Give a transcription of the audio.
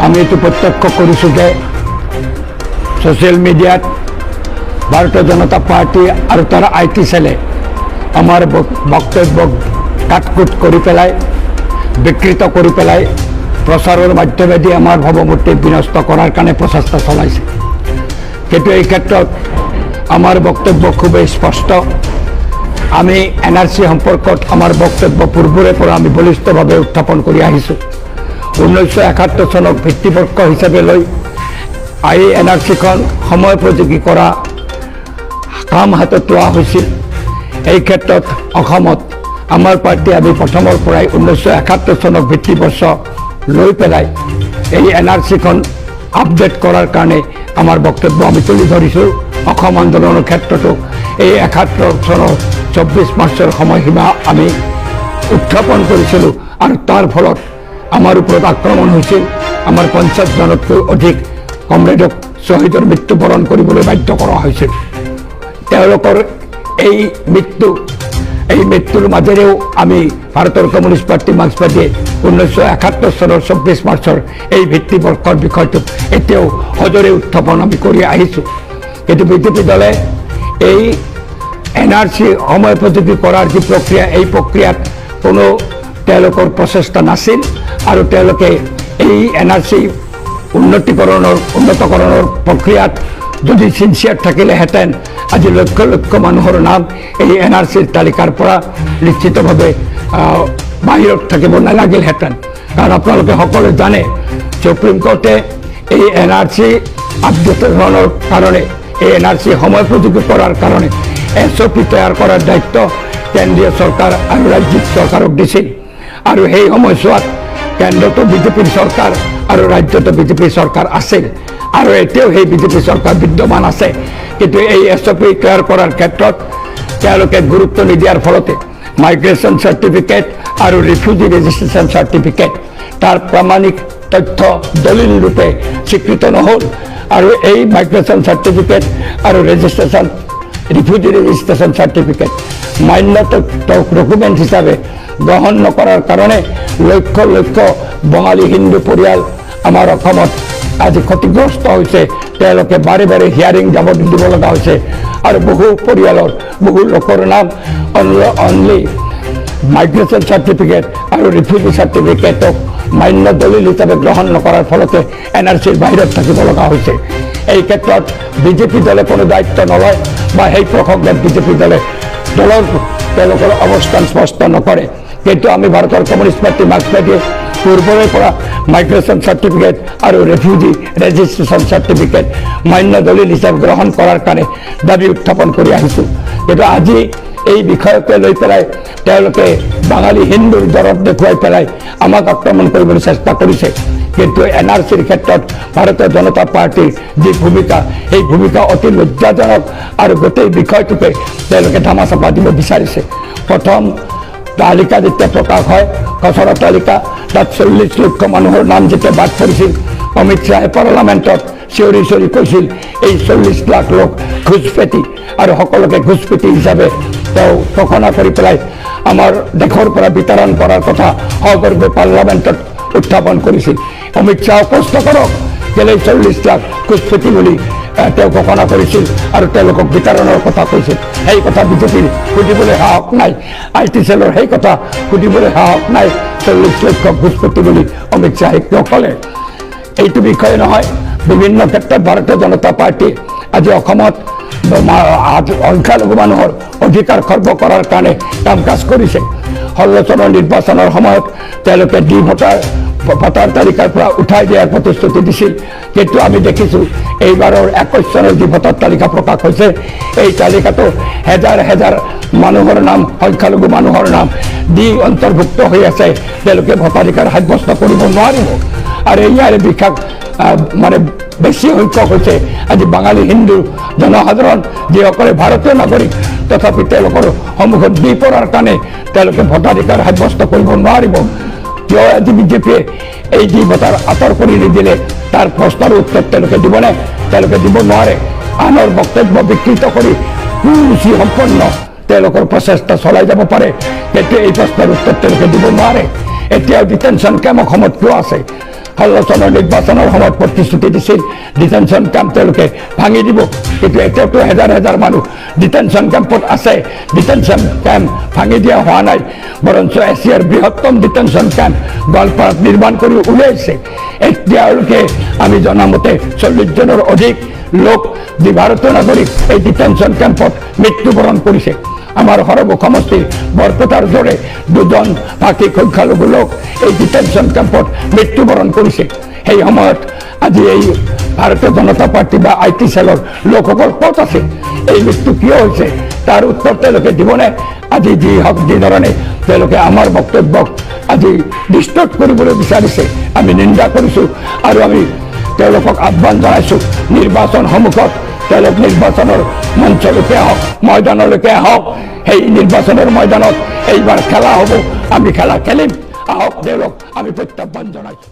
আমি এইটো প্ৰত্যক্ষ কৰিছোঁ যে ছ'চিয়েল মিডিয়াত ভাৰতীয় জনতা পাৰ্টি আৰু তাৰ IT সেলে আমাৰ বক্তব্যক কাটকুট কৰি পেলাই বিকৃত কৰি পেলাই প্ৰচাৰৰ মাধ্যমেদি আমাৰ ভাৱমূৰ্তি বিনষ্ট কৰাৰ কাৰণে প্ৰচেষ্টা চলাইছে। কিন্তু এই ক্ষেত্ৰত আমাৰ বক্তব্য খুবেই স্পষ্ট। আমি NRC সম্পৰ্কত আমাৰ বক্তব্য পূৰ্বৰে পৰা আমি বলিষ্ঠভাৱে উত্থাপন কৰি আহিছোঁ। 1971 চনক ভিত্তিবৰ্ষ হিচাপে লৈ NRCখন সময়োপযোগী কৰা কাম হাতত লোৱা হৈছিল। এই ক্ষেত্ৰত অসমত আমাৰ পাৰ্টি আমি প্ৰথমৰ পৰাই 1971 চনক ভিত্তিবৰ্ষ লৈ পেলাই এই NRCখন আপডেট কৰাৰ কাৰণে আমাৰ বক্তব্য আমি তুলি ধৰিছোঁ। অসম আন্দোলনৰ ক্ষেত্ৰতো এই 71 চনৰ 24 মাৰ্চৰ সময়সীমা আমি উত্থাপন কৰিছিলোঁ আৰু তাৰ ফলত আমাৰ ওপৰত আক্ৰমণ হৈছিল। আমাৰ 50 জনতকৈ অধিক কমৰেডক শ্বহীদৰ মৃত্যুবৰণ কৰিবলৈ বাধ্য কৰা হৈছিল। তেওঁলোকৰ এই মৃত্যুৰ মাজেৰেও আমি ভাৰতৰ কমিউনিষ্ট পাৰ্টি মাৰ্ক্সবাদীয়ে 1971 চনৰ 24 মাৰ্চৰ এই ভিত্তিবৰ্ষৰ বিষয়টো এতিয়াও সজোৰে উত্থাপন আমি কৰি আহিছোঁ। কিন্তু বিজেপি দলে এই NRC সময়োপযোগী কৰাৰ যি প্ৰক্ৰিয়া, এই প্ৰক্ৰিয়াত কোনো তেওঁলোকৰ প্ৰচেষ্টা নাছিল আৰু তেওঁলোকে এই NRC উন্নতকৰণৰ প্ৰক্ৰিয়াত যদি চিনচিয়াৰ থাকিলেহেঁতেন আজি লক্ষ লক্ষ মানুহৰ নাম এই NRCৰ তালিকাৰ পৰা নিশ্চিতভাৱে বাহিৰত থাকিব নালাগিলহেঁতেন। কাৰণ আপোনালোকে সকলোৱে জানে সুপ্ৰিম কোৰ্টে এই NRC আপডেটনৰ কাৰণে এই NRC সময়োপযোগী কৰাৰ কাৰণে SOP তৈয়াৰ কৰাৰ দায়িত্ব কেন্দ্ৰীয় চৰকাৰ আৰু ৰাজ্যিক চৰকাৰক দিছিল। আৰু সেই সময়ছোৱাত কেন্দ্ৰতো বিজেপিৰ চৰকাৰ আৰু ৰাজ্যতো বিজেপিৰ চৰকাৰ আছিল আৰু এতিয়াও সেই বিজেপি চৰকাৰ বিদ্যমান আছে। কিন্তু এই SOP তৈয়াৰ কৰাৰ ক্ষেত্ৰত তেওঁলোকে গুৰুত্ব নিদিয়াৰ ফলতে মাইগ্ৰেশ্যন চাৰ্টিফিকেট আৰু ৰিফিউজি ৰেজিষ্ট্ৰেশ্যন চাৰ্টিফিকেট তাৰ প্ৰামাণিক তথ্য দলিল ৰূপে স্বীকৃত নহ'ল আৰু এই মাইগ্ৰেশ্যন চাৰ্টিফিকেট আৰু ৰিফিউজি ৰেজিষ্ট্ৰেশ্যন চাৰ্টিফিকেট মান্য ডকুমেণ্ট হিচাপে গ্ৰহণ নকৰাৰ কাৰণে লক্ষ লক্ষ বঙালী হিন্দু পৰিয়াল আমাৰ অসমত আজি ক্ষতিগ্ৰস্ত হৈছে। তেওঁলোকে বাৰে বাৰে হিয়াৰিং যাব দিব লগা হৈছে আৰু বহু পৰিয়ালৰ বহু লোকৰ নাম অনলি মাইগ্ৰেশ্যন চাৰ্টিফিকেট আৰু ৰিফিউজি চাৰ্টিফিকেটক মান্য দলিল হিচাপে গ্ৰহণ নকৰাৰ ফলতে NRCৰ বাহিৰত থাকিব লগা হৈছে। এই ক্ষেত্ৰত বিজেপি দলে কোনো দায়িত্ব নলয় বা সেই প্ৰসংগত বিজেপি দলে তেওঁলোকৰ অৱস্থান স্পষ্ট নকৰে। কিন্তু আমি ভাৰতৰ কমিউনিষ্ট পাৰ্টি মাৰ্ক্সবাদীয়ে পূৰ্বৰে পৰা মাইগ্ৰেশ্যন চাৰ্টিফিকেট আৰু ৰিফিউজি ৰেজিষ্ট্ৰেশ্যন চাৰ্টিফিকেট মান্য দলিল হিচাপে গ্ৰহণ কৰাৰ কাৰণে দাবী উত্থাপন কৰি আহিছোঁ। কিন্তু আজি এই বিষয়কে লৈ পেলাই তেওঁলোকে বাঙালী হিন্দুৰ দৰদ দেখুৱাই পেলাই আমাক আক্ৰমণ কৰিবলৈ চেষ্টা কৰিছে। কিন্তু NRCৰ ক্ষেত্ৰত ভাৰতীয় জনতা পাৰ্টিৰ যি ভূমিকা, সেই ভূমিকা অতি লজ্জাজনক আৰু গোটেই বিষয়টোকে তেওঁলোকে ধামাচাপা দিব বিচাৰিছে। প্ৰথম তালিকা যেতিয়া প্ৰকাশ হয়, খচৰা তালিকা, তাত 40 লক্ষ মানুহৰ নাম যেতিয়া বাদ পৰিছিল, অমিত শ্বাহে পাৰ্লামেণ্টত চিঞৰি চিঞৰি কৈছিল এই 40 লাখ লোক ঘুচপেটি আৰু সকলোকে ঘুচপেটি হিচাপে তেওঁ ঘোষণা কৰি পেলাই আমাৰ দেশৰ পৰা বিতৰণ কৰাৰ কথা সগৰ্বে পাৰ্লামেণ্টত উত্থাপন কৰিছিল। অমিত শ্বাহ প্ৰশ্ন কৰক কেলে 40 লাখ ঘুচপেটি বুলি তেওঁ ঘোষণা কৰিছিল আৰু তেওঁলোকক বিতৰণৰ কথা কৈছিল। সেই কথা বিজেপিৰ সুধিবলৈ সাহস নাই, IT সেলৰ সেই কথা সুধিবলৈ সাহস নাই। 40 লক্ষ ঘুচপেটি বুলি অমিত শ্বাহে কিয় ক'লে? এইটো বিষয়ে নহয়, বিভিন্ন ক্ষেত্ৰত ভাৰতীয় জনতা পাৰ্টি আজি অসমত সংখ্যালঘু মানুহৰ অধিকাৰ খৰ্ব কৰাৰ কাৰণে কাম কাজ কৰিছে। 16 চনৰ নিৰ্বাচনৰ সময়ত তেওঁলোকে ভোটাৰ তালিকাৰ পৰা উঠাই দিয়াৰ প্ৰতিশ্ৰুতি দিছিল। কিন্তু আমি দেখিছোঁ এইবাৰৰ 21 চনৰ যি ভোটাৰ তালিকা প্ৰকাশ হৈছে, এই তালিকাটো হেজাৰ হেজাৰ মানুহৰ নাম, সংখ্যালঘু মানুহৰ নাম দি অন্তৰ্ভুক্ত হৈ আছে। তেওঁলোকে ভোটাধিকাৰ সাব্যস্ত কৰিব নোৱাৰিব আৰু ইয়াৰে বিশেষ বেছি সংখ্যক হৈছে আজি বাঙালী হিন্দু জনসাধাৰণ, যিসকলে ভাৰতীয় নাগৰিক তথাপি তেওঁলোকৰ সন্মুখত দি পৰাৰ কাৰণে তেওঁলোকে ভোটাধিকাৰ সাব্যস্ত কৰিব নোৱাৰিব। কিয় আজি বিজেপিয়ে এই যি ভোটাৰ আঁতৰ কৰি নিদিলে তাৰ প্ৰশ্নৰ উত্তৰ তেওঁলোকে দিবনে? তেওঁলোকে দিব নোৱাৰে। আনৰ বক্তব্য বিকৃত কৰি কুৰুচি সম্পন্ন তেওঁলোকৰ প্ৰচেষ্টা চলাই যাব পাৰে, কিন্তু এই প্ৰশ্নৰ উত্তৰ তেওঁলোকে দিব নোৱাৰে। এতিয়াও ডিটেনশ্যন কেম্প অসমত কিয় আছে? চনৰ নিৰ্বাচনৰ সময়ত প্ৰতিশ্ৰুতি দিছিল ডিটেনশ্যন কেম্প তেওঁলোকে ভাঙি দিব, কিন্তু এতিয়াতো হেজাৰ হেজাৰ মানুহ ডিটেনশ্যন কেম্পত আছে। ডিটেনশ্যন কেম্প ভাঙি দিয়া হোৱা নাই, বৰঞ্চ এছিয়াৰ বৃহত্তম ডিটেনশ্যন কেম্প গোৱালপাৰাত নিৰ্মাণ কৰি উলিয়াইছে। এতিয়ালৈকে আমি জনামতে 40 জনৰ অধিক লোক ভাৰতীয় নাগৰিক এই ডিটেনশ্যন কেম্পত মৃত্যুবৰণ কৰিছে। আমাৰ সৰভোগ সমষ্টিৰ বৰপেটাৰ দৰে 2জন ভাষিক সংখ্যালঘু লোক এই ডিটেনশ্যন কেম্পত মৃত্যুবৰণ কৰিছে। সেই সময়ত আজি এই ভাৰতীয় জনতা পাৰ্টি বা IT চেলৰ লোকসকল ক'ত আছে? এই মৃত্যু কিয় হৈছে তাৰ উত্তৰ তেওঁলোকে দিবনে? আজি যি হওক যি ধৰণে তেওঁলোকে আমাৰ বক্তব্যক আজি ডিষ্টৰ্ট কৰিবলৈ বিচাৰিছে, আমি নিন্দা কৰিছোঁ আৰু আমি তেওঁলোকক আহ্বান জনাইছোঁ, নিৰ্বাচন সন্মুখত তেওঁলোক নিৰ্বাচনৰ মঞ্চলৈকে আহক, ময়দানলৈকে আহক। সেই নিৰ্বাচনৰ ময়দানত এইবাৰ খেলা হ'ব, আমি খেলা খেলিম, আহক তেওঁলোক আমি প্ৰত্যাহ্বান জনাইছোঁ।